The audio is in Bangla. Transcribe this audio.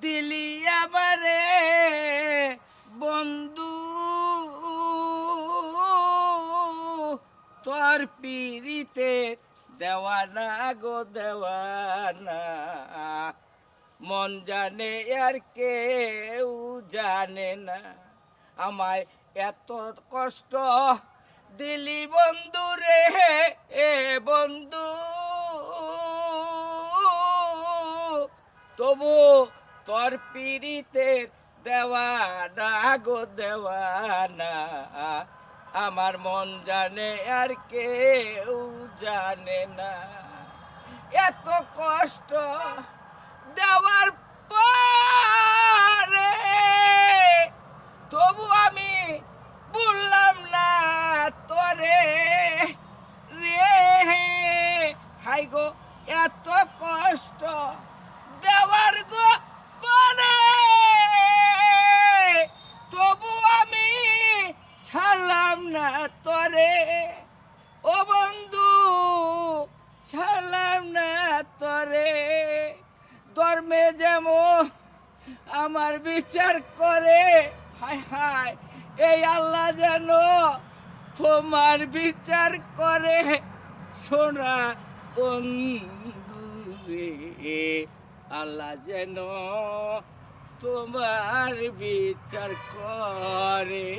দিলি আমারে বন্ধু তোর পিরিতে দেওয়ানা গো দেওয়ানা, মন জানে আর কেউ জানে না। আমায় এত কষ্ট দিলি বন্ধু রে এ বন্ধু, তবু তোর পিরিতে দেওয়ানা গো দেওয়ানা, আমার মন জানে আর কেউ জানে না। এত কষ্ট দেওয়ার পরে তবু আমি বললাম না তোরে রে, হাই গো এত কষ্ট দেওয়ার গো পরে তবু আমি ছাড়লাম না তোরে ও বন্ধু, ছাড়লাম না তোরে। ধর্মে যেমন আমার বিচার করে, হায় হায় এই আল্লাহ যেন তোমার বিচার করে সোনা বন্ধু রে, আল্লাহ যেন তোমার বিচার করে।